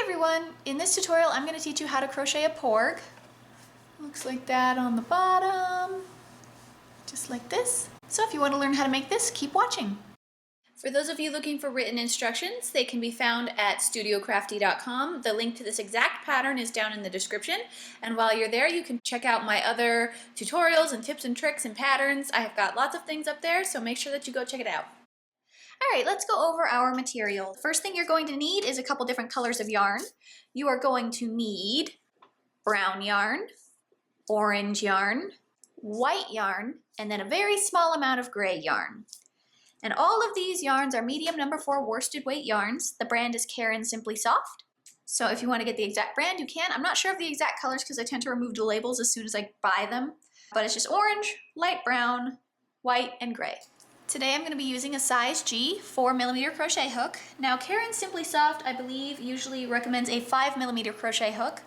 everyone! In this tutorial I'm going to teach you how to crochet a porg. Looks like that on the bottom, just like this. So if you want to learn how to make this, keep watching. For those of you looking for written instructions, they can be found at studiocrafty.com. The link to this exact pattern is down in the description, and while you're there you can check out my other tutorials and tips and tricks and patterns. I have got lots of things up there, so make sure that you go check it out. Alright, let's go over our material. The first thing you're going to need is a couple different colors of yarn. You are going to need brown yarn, orange yarn, white yarn, and then a very small amount of gray yarn. And all of these yarns are medium number 4 worsted weight yarns. The brand is Caron Simply Soft. So if you want to get the exact brand, you can. I'm not sure of the exact colors because I tend to remove the labels as soon as I buy them. But it's just orange, light brown, white, and gray. Today I'm going to be using a size G 4mm crochet hook. Now Caron Simply Soft, I believe, usually recommends a 5mm crochet hook,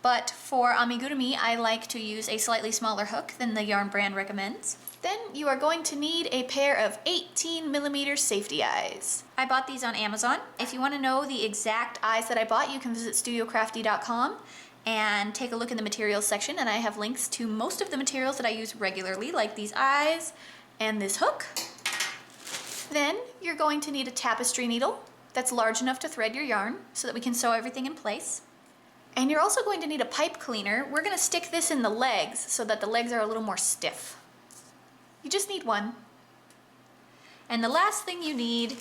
but for Amigurumi I like to use a slightly smaller hook than the yarn brand recommends. Then you are going to need a pair of 18mm safety eyes. I bought these on Amazon. If you want to know the exact eyes that I bought, you can visit studiocrafty.com and take a look in the materials section, and I have links to most of the materials that I use regularly, like these eyes and this hook. Then you're going to need a tapestry needle that's large enough to thread your yarn so that we can sew everything in place. And you're also going to need a pipe cleaner. We're going to stick this in the legs so that the legs are a little more stiff. You just need one. And the last thing you need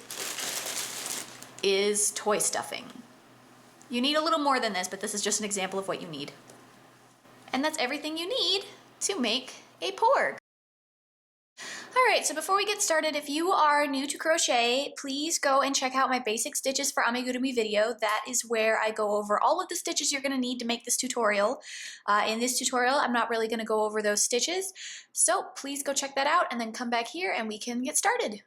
is toy stuffing. You need a little more than this, but this is just an example of what you need. And that's everything you need to make a porg. Alright, so before we get started, if you are new to crochet, please go and check out my basic stitches for Amigurumi video. That is where I go over all of the stitches you're going to need to make this tutorial. In this tutorial, I'm not really going to go over those stitches, so please go check that out and then come back here and we can get started.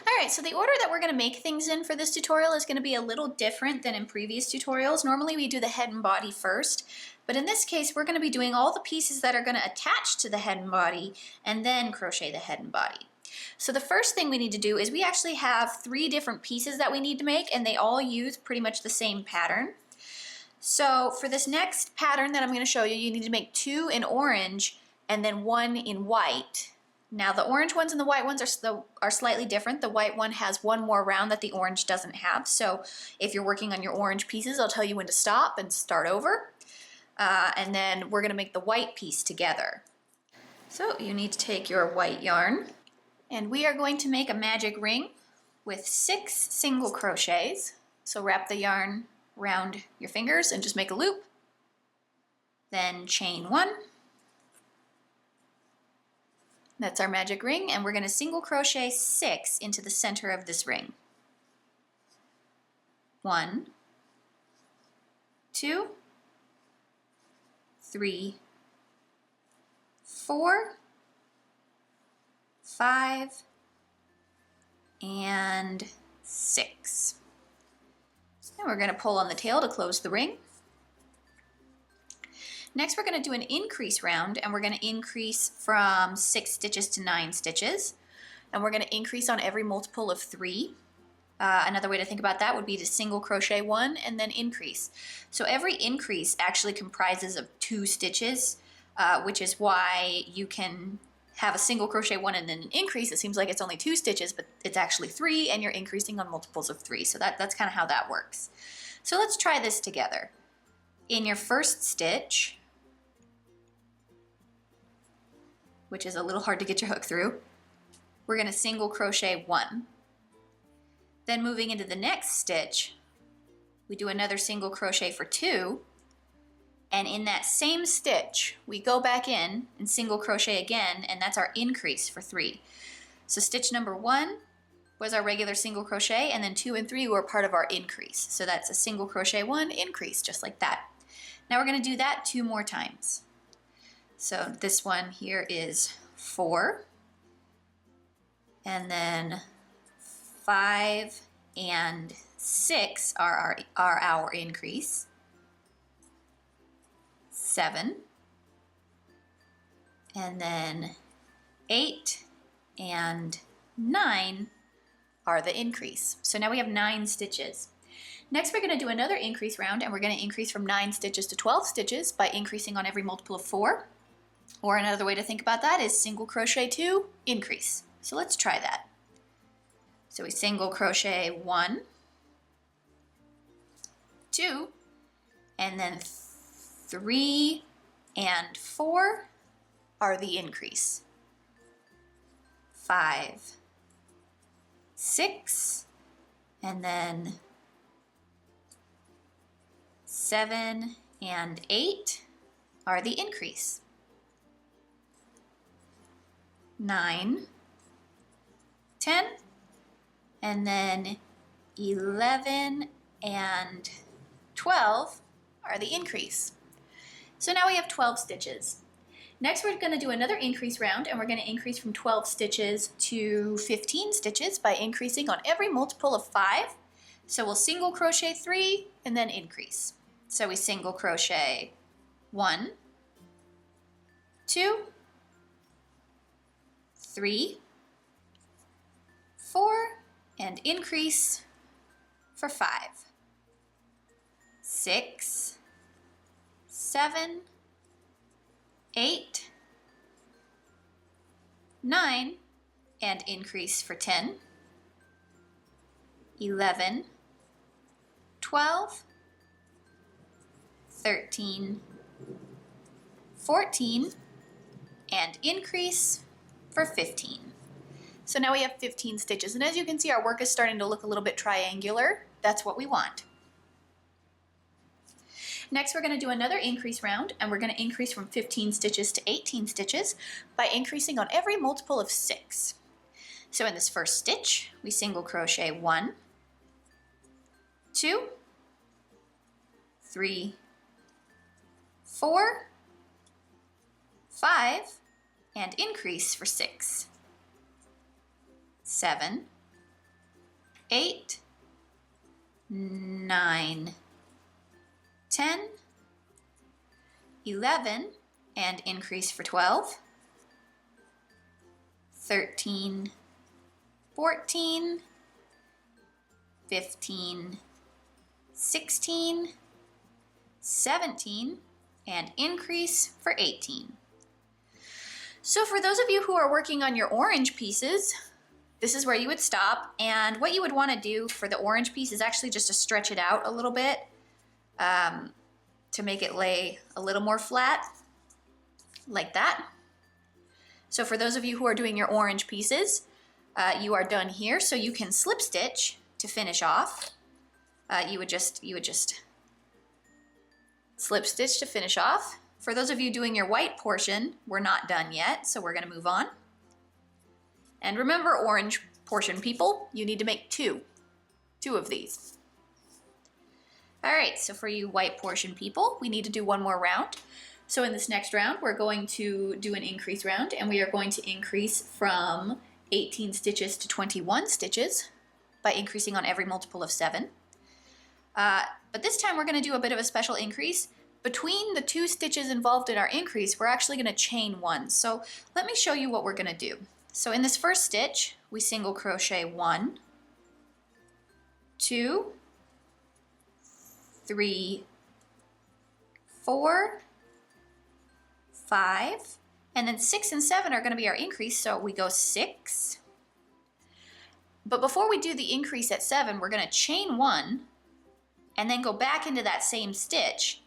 Alright, so the order that we're going to make things in for this tutorial is going to be a little different than in previous tutorials. Normally we do the head and body first, but in this case we're going to be doing all the pieces that are going to attach to the head and body and then crochet the head and body. So the first thing we need to do is we actually have 3 different pieces that we need to make, and they all use pretty much the same pattern. So for this next pattern that I'm going to show you, you need to make 2 in orange and then 1 in white. Now the orange ones and the white ones are slightly different. The white one has 1 more round that the orange doesn't have. So if you're working on your orange pieces, I'll tell you when to stop and start over. And then we're going to make the white piece together. So you need to take your white yarn, and we are going to make a magic ring with 6 single crochets. So wrap the yarn around your fingers and just make a loop. Then chain 1. That's our magic ring, and we're going to single crochet 6 into the center of this ring. 1, 2, 3, 4, 5, and 6. And we're going to pull on the tail to close the ring. Next we're going to do an increase round, and we're going to increase from 6 stitches to 9 stitches. And we're going to increase on every multiple of 3. Another way to think about that would be to single crochet 1 and then increase. So every increase actually comprises of 2 stitches, which is why you can have a single crochet 1 and then an increase. It seems like it's only 2 stitches, but it's actually 3, and you're increasing on multiples of 3. So that's kind of how that works. So let's try this together. In your first stitch, which is a little hard to get your hook through, we're going to single crochet 1. Then moving into the next stitch, we do another single crochet for 2, and in that same stitch we go back in and single crochet again, and that's our increase for 3. So stitch number 1 was our regular single crochet, and then 2 and 3 were part of our increase. So that's a single crochet 1, increase, just like that. Now we're going to do that 2 more times. So this one here is 4, and then 5 and 6 are our increase, 7, and then 8 and 9 are the increase. So now we have 9 stitches. Next, we're going to do another increase round, and we're going to increase from 9 stitches to 12 stitches by increasing on every multiple of 4. Or another way to think about that is single crochet 2, increase. So let's try that. So we single crochet 1, 2, and then 3 and 4 are the increase. 5, 6, and then 7 and 8 are the increase. 9, 10, and then 11 and 12 are the increase. So now we have 12 stitches. Next, we're going to do another increase round, and we're going to increase from 12 stitches to 15 stitches by increasing on every multiple of 5. So we'll single crochet 3 and then increase. So we single crochet 1, 2, 3, 4, and increase for 5, 6, 7, 8, 9, and increase for 10, 11, 12, 13, 14, and increase for 15. So now we have 15 stitches, and as you can see, our work is starting to look a little bit triangular. That's what we want. Next, we're going to do another increase round, and we're going to increase from 15 stitches to 18 stitches by increasing on every multiple of 6. So in this first stitch, we single crochet 1, 2, 3, 4, 5, and increase for 6, 7, 8, 9, 10, 11, and increase for 12, 13, 14, 15, 16, 17, and increase for 18. So for those of you who are working on your orange pieces, this is where you would stop, and what you would want to do for the orange piece is actually just to stretch it out a little bit to make it lay a little more flat, like that. So for those of you who are doing your orange pieces, you are done here, so you can slip stitch to finish off. You would just slip stitch to finish off. For those of you doing your white portion, we're not done yet, so we're going to move on. And remember, orange portion people, you need to make two of these. All right, so for you white portion people, we need to do one more round. So in this next round, we're going to do an increase round, and we are going to increase from 18 stitches to 21 stitches by increasing on every multiple of 7. But this time we're going to do a bit of a special increase. Between the 2 stitches involved in our increase, we're actually going to chain 1. So let me show you what we're going to do. So in this first stitch, we single crochet 1, 2, 3, 4, 5, and then 6 and 7 are going to be our increase, so we go 6. But before we do the increase at 7, we're going to chain 1 and then go back into that same stitch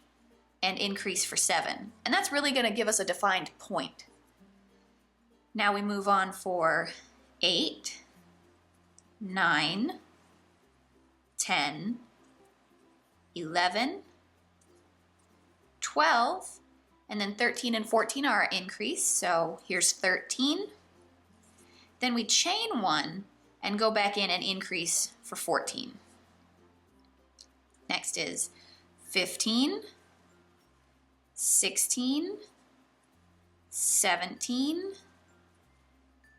and increase for 7. And that's really going to give us a defined point. Now we move on for 8, 9, 10, 11, 12, and then 13 and 14 are our increase, so here's 13. Then we chain 1 and go back in and increase for 14. Next is 15, 16, 17,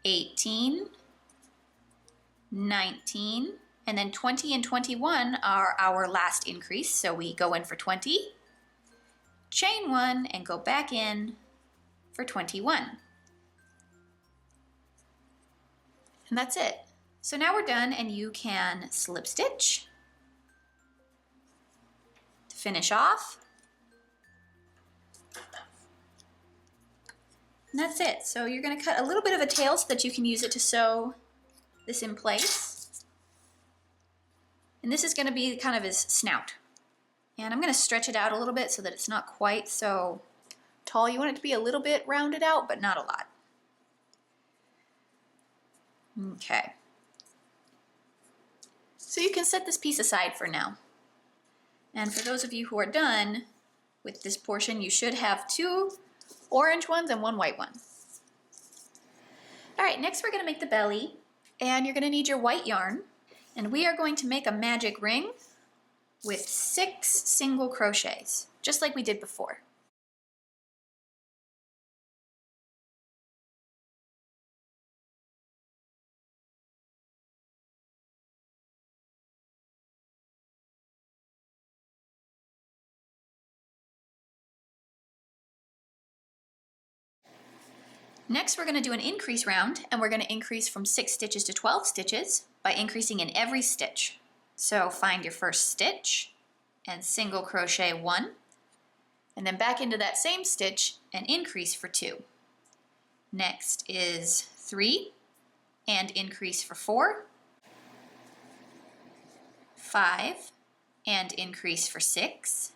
18, 19, and then 20 and 21 are our last increase, so we go in for 20, chain 1, and go back in for 21. And that's it. So now we're done, and you can slip stitch finish off. And that's it. So you're going to cut a little bit of a tail so that you can use it to sew this in place. And this is going to be kind of his snout. And I'm going to stretch it out a little bit so that it's not quite so tall. You want it to be a little bit rounded out, but not a lot. Okay. So you can set this piece aside for now. And for those of you who are done with this portion, you should have 2 orange ones and 1 white one. All right, next we're going to make the belly, and you're going to need your white yarn, and we are going to make a magic ring with 6 single crochets, just like we did before. Next, we're going to do an increase round, and we're going to increase from 6 stitches to 12 stitches by increasing in every stitch. So find your first stitch and single crochet 1, and then back into that same stitch and increase for 2. Next is 3 and increase for 4, 5 and increase for 6,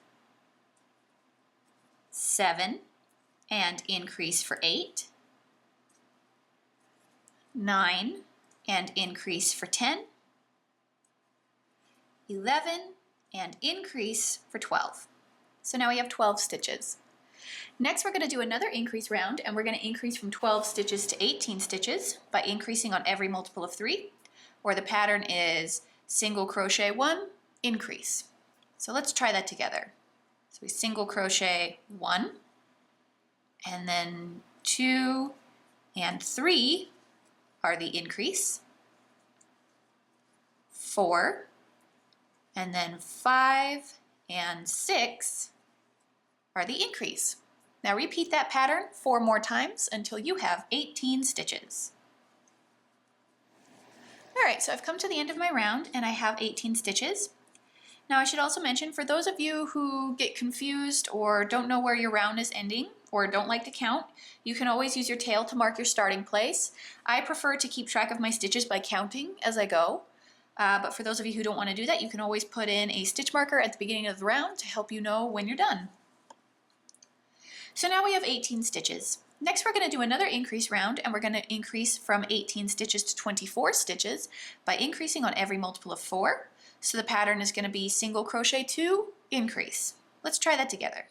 7 and increase for 8, 9 and increase for 10, 11 and increase for 12. So now we have 12 stitches. Next we're going to do another increase round, and we're going to increase from 12 stitches to 18 stitches by increasing on every multiple of 3, or the pattern is single crochet 1, increase. So let's try that together. So we single crochet 1, and then 2 and 3 are the increase, 4, and then 5 and 6 are the increase. Now repeat that pattern 4 more times until you have 18 stitches. Alright, so I've come to the end of my round and I have 18 stitches. Now I should also mention, for those of you who get confused or don't know where your round is ending or don't like to count, you can always use your tail to mark your starting place. I prefer to keep track of my stitches by counting as I go, but for those of you who don't want to do that, you can always put in a stitch marker at the beginning of the round to help you know when you're done. So now we have 18 stitches. Next we're going to do another increase round, and we're going to increase from 18 stitches to 24 stitches by increasing on every multiple of 4. So the pattern is going to be single crochet 2, increase. Let's try that together.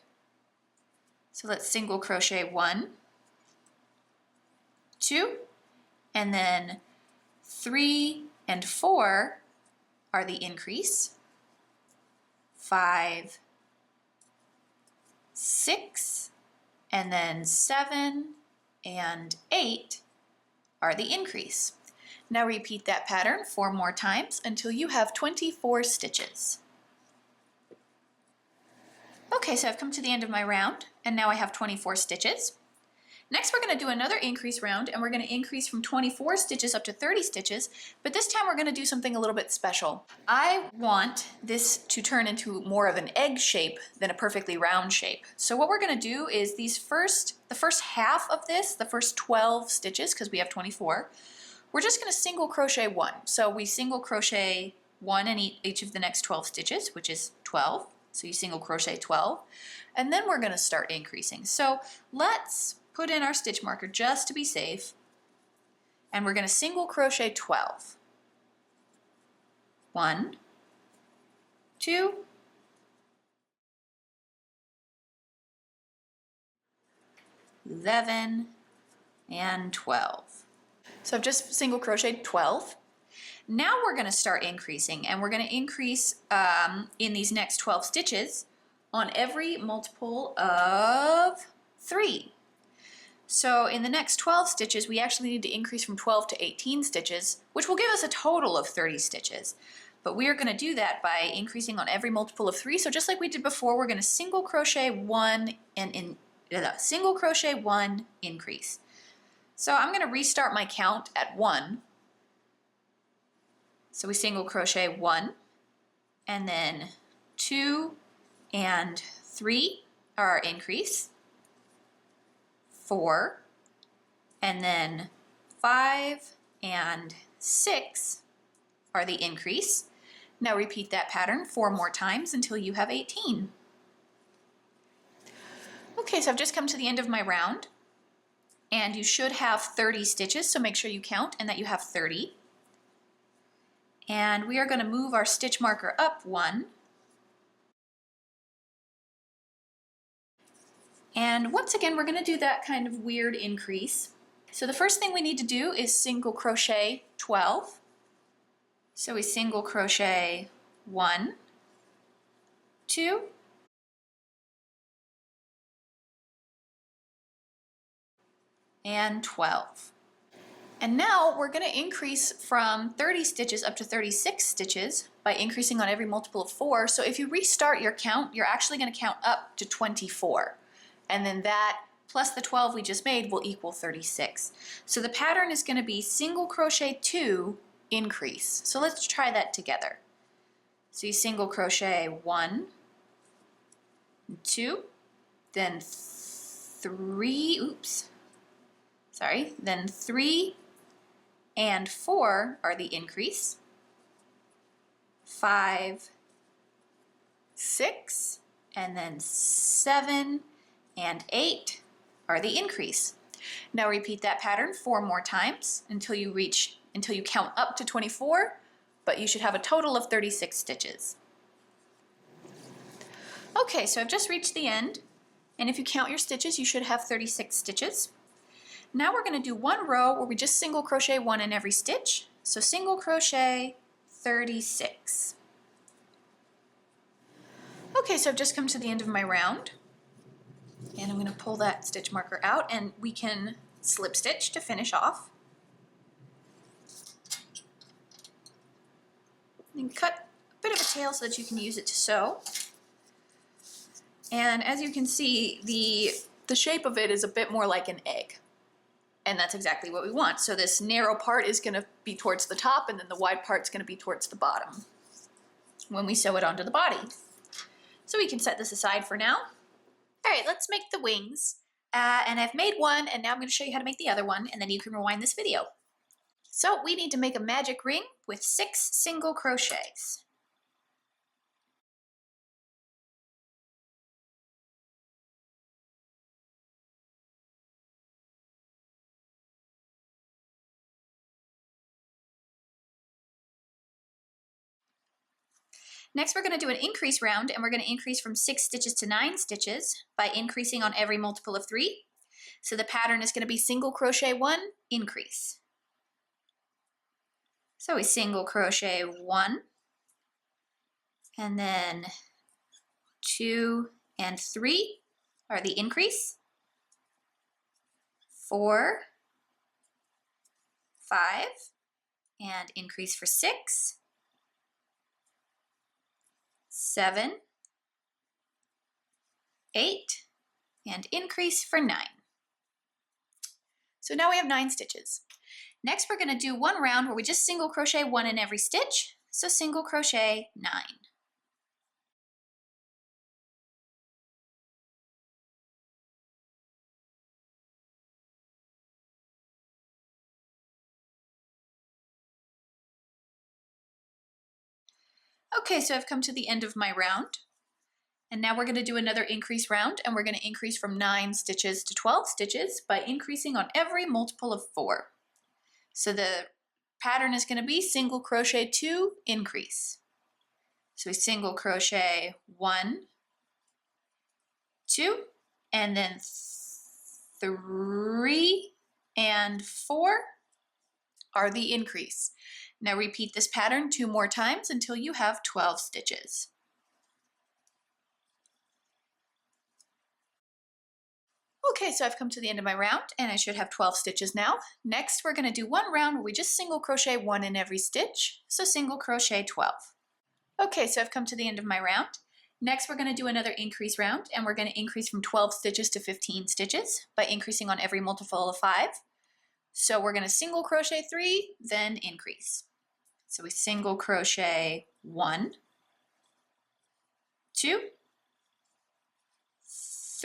So let's single crochet 1, 2, and then 3 and 4 are the increase, 5, 6, and then 7 and 8 are the increase. Now repeat that pattern 4 more times until you have 24 stitches. Okay, so I've come to the end of my round, and now I have 24 stitches. Next we're going to do another increase round, and we're going to increase from 24 stitches up to 30 stitches, but this time we're going to do something a little bit special. I want this to turn into more of an egg shape than a perfectly round shape. So what we're going to do is the first half of this, the first 12 stitches, because we have 24, we're just going to single crochet 1. So we single crochet 1 in each of the next 12 stitches, which is 12. So you single crochet 12, and then we're going to start increasing. So let's put in our stitch marker just to be safe, and we're going to single crochet 12. 1, 2, 11, and 12. So I've just single crocheted 12. Now we're going to start increasing, and we're going to increase in these next 12 stitches on every multiple of 3. So in the next 12 stitches, we actually need to increase from 12 to 18 stitches, which will give us a total of 30 stitches. But we are going to do that by increasing on every multiple of 3. So just like we did before, we're going to single crochet 1 and single crochet 1, increase. So I'm going to restart my count at 1. So we single crochet 1, and then 2 and 3 are our increase, 4, and then 5 and 6 are the increase. Now repeat that pattern 4 more times until you have 18. Okay, so I've just come to the end of my round, and you should have 30 stitches, so make sure you count and that you have 30. And we are going to move our stitch marker up 1. And once again, we're going to do that kind of weird increase. So the first thing we need to do is single crochet 12. So we single crochet 1, 2, and 12. And now we're going to increase from 30 stitches up to 36 stitches by increasing on every multiple of 4. So if you restart your count, you're actually going to count up to 24. And then that plus the 12 we just made will equal 36. So the pattern is going to be single crochet 2, increase. So let's try that together. So you single crochet 1, 2, then 3, then 3 and 4 are the increase, 5, 6, and then 7 and 8 are the increase. Now repeat that pattern 4 more times until you count up to 24, but you should have a total of 36 stitches. Okay, so I've just reached the end, and if you count your stitches, you should have 36 stitches. Now we're going to do one row where we just single crochet 1 in every stitch. So single crochet 36. Okay, so I've just come to the end of my round, and I'm going to pull that stitch marker out, and we can slip stitch to finish off. And cut a bit of a tail so that you can use it to sew. And as you can see, the shape of it is a bit more like an egg. And that's exactly what we want. So this narrow part is going to be towards the top, and then the wide part is going to be towards the bottom when we sew it onto the body. So we can set this aside for now. All right, let's make the wings. And I've made one, and now I'm going to show you how to make the other one, and then you can rewind this video. So we need to make a magic ring with 6 single crochets. Next, we're going to do an increase round, and we're going to increase from 6 stitches to 9 stitches by increasing on every multiple of 3. So the pattern is going to be single crochet 1, increase. So we single crochet 1, and then 2 and 3 are the increase, 4, 5, and increase for 6, 7, 8, and increase for 9. So now we have 9 stitches. Next, we're going to do one round where we just single crochet 1 in every stitch. So single crochet 9. Okay, so I've come to the end of my round. And now we're going to do another increase round, and we're going to increase from 9 stitches to 12 stitches by increasing on every multiple of 4. So the pattern is going to be single crochet 2, increase. So we single crochet 1, 2, and then 3 and 4 are the increase. Now repeat this pattern 2 more times until you have 12 stitches. Okay, so I've come to the end of my round, and I should have 12 stitches now. Next, we're going to do one round where we just single crochet 1 in every stitch, so single crochet 12. Okay, so I've come to the end of my round. Next, we're going to do another increase round, and we're going to increase from 12 stitches to 15 stitches by increasing on every multiple of 5. So we're going to single crochet 3, then increase. So we single crochet 1, 2,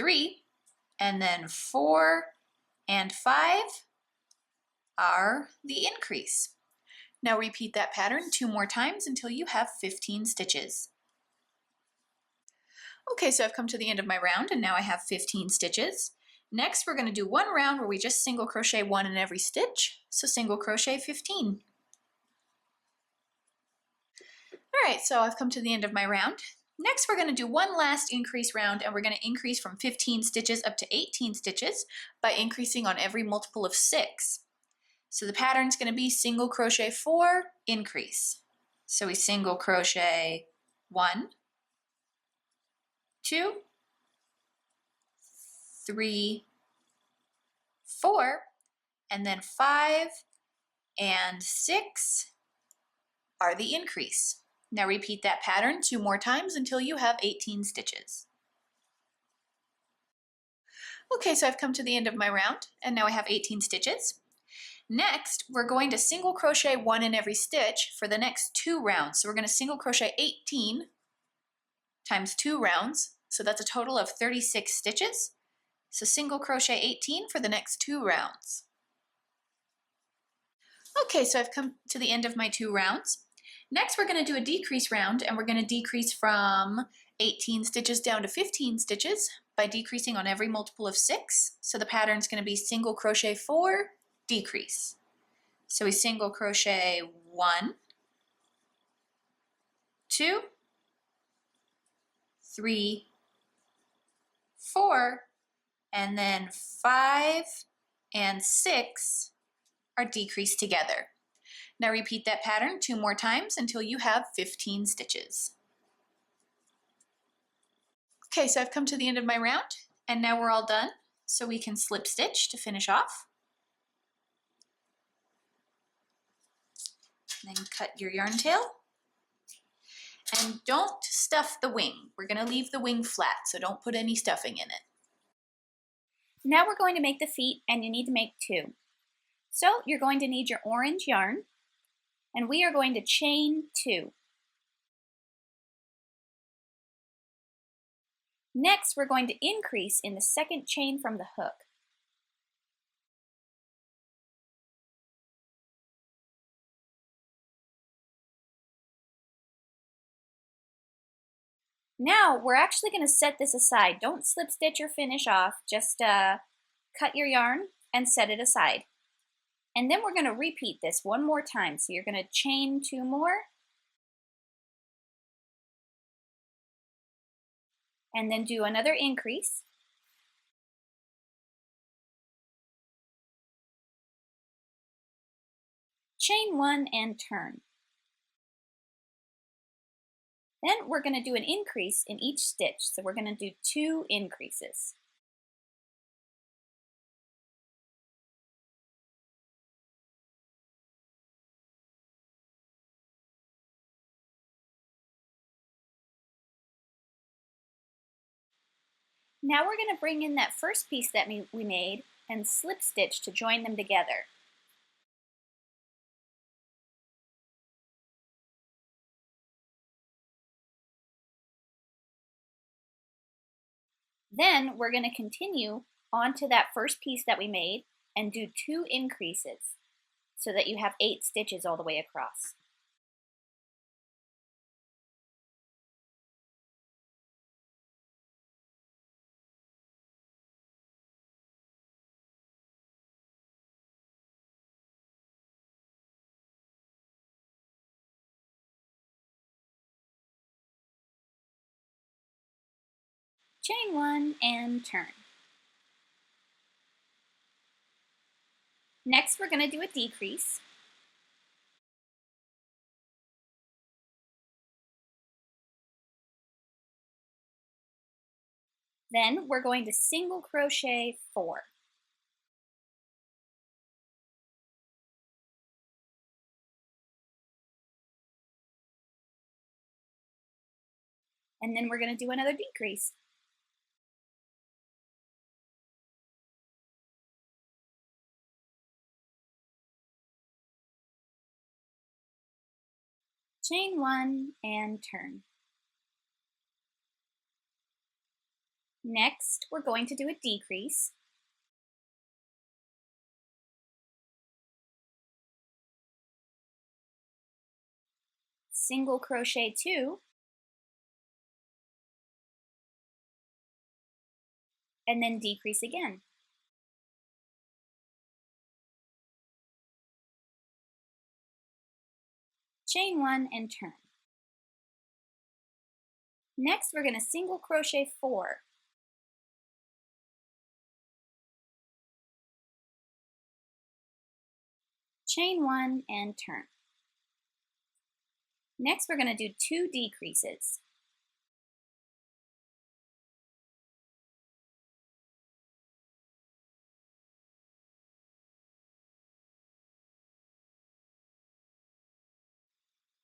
3, and then 4 and 5 are the increase. Now repeat that pattern 2 more times until you have 15 stitches. Okay, so I've come to the end of my round and now I have 15 stitches. Next, we're going to do one round where we just single crochet 1 in every stitch, so single crochet 15. All right, so I've come to the end of my round. Next, we're going to do one last increase round, and we're going to increase from 15 stitches up to 18 stitches by increasing on every multiple of 6. So the pattern's going to be single crochet 4, increase. So we single crochet 1, 2, 3, 4, and then 5 and 6 are the increase. Now repeat that pattern 2 more times until you have 18 stitches. Okay, so I've come to the end of my round and now I have 18 stitches. Next, we're going to single crochet 1 in every stitch for the next 2 rounds. So we're going to single crochet 18 times 2 rounds. So that's a total of 36 stitches. So single crochet 18 for the next 2 rounds. Okay, so I've come to the end of my 2 rounds. Next, we're going to do a decrease round, and we're going to decrease from 18 stitches down to 15 stitches by decreasing on every multiple of 6. So the pattern's going to be single crochet 4, decrease. So we single crochet 1, 2, 3, 4, and then 5 and 6 are decreased together. Now repeat that pattern 2 more times until you have 15 stitches. Okay, so I've come to the end of my round and now we're all done. So we can slip stitch to finish off. Then cut your yarn tail. And don't stuff the wing. We're going to leave the wing flat, so don't put any stuffing in it. Now we're going to make the feet, and you need to make 2. So you're going to need your orange yarn, and we are going to chain 2. Next, we're going to increase in the second chain from the hook. Now we're actually going to set this aside. Don't slip stitch or finish off, just cut your yarn and set it aside. And then we're going to repeat this one more time. So you're going to chain 2 more, and then do another increase. Chain 1 and turn. Then we're going to do an increase in each stitch. So we're going to do 2 increases. Now we're going to bring in that first piece that we made and slip stitch to join them together. Then we're going to continue onto that first piece that we made and do 2 increases so that you have 8 stitches all the way across. Chain 1 and turn. Next, we're going to do a decrease. Then we're going to single crochet 4. And then we're going to do another decrease. Chain 1 and turn. Next, we're going to do a decrease. Single crochet 2, and then decrease again. Chain 1 and turn. Next, we're going to single crochet 4. Chain 1 and turn. Next, we're going to do 2 decreases.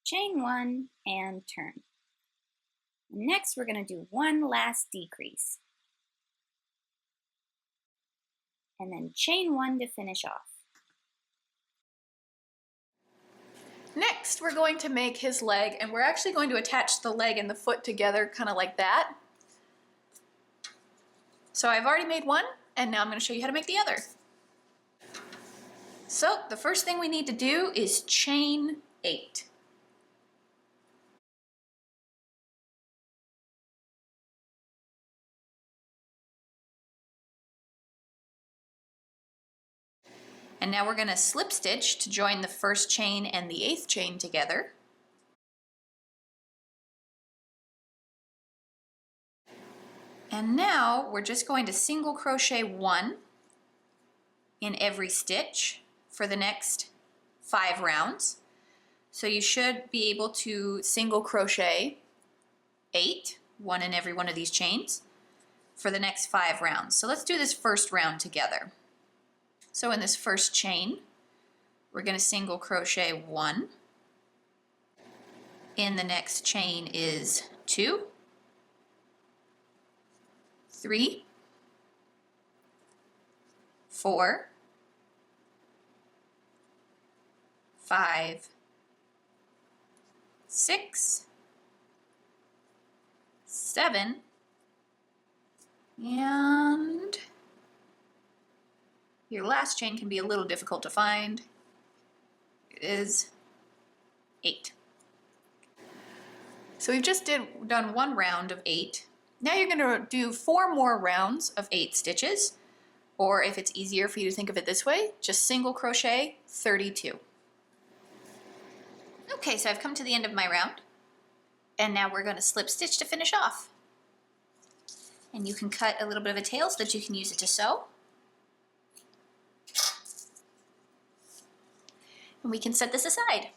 Chain 1 and turn. Next, we're going to do 1 last decrease. And then chain 1 to finish off. Next, we're going to make his leg, and we're actually going to attach the leg and the foot together, kind of like that. So I've already made one, and now I'm going to show you how to make the other. So the first thing we need to do is chain 8. And now we're going to slip stitch to join the first chain and the 8th chain together. And now we're just going to single crochet 1 in every stitch for the next 5 rounds. So you should be able to single crochet 8, 1 in every one of these chains, for the next 5 rounds. So let's do this first round together. So in this first chain, we're going to single crochet 1. In the next chain is 2, 3, 4, 5, 6, 7, and your last chain can be a little difficult to find. It is 8. So we've just done 1 round of 8. Now you're going to do 4 more rounds of 8 stitches, or if it's easier for you to think of it this way, just single crochet 32. Okay, so I've come to the end of my round, and now we're going to slip stitch to finish off. And you can cut a little bit of a tail so that you can use it to sew. And we can set this aside.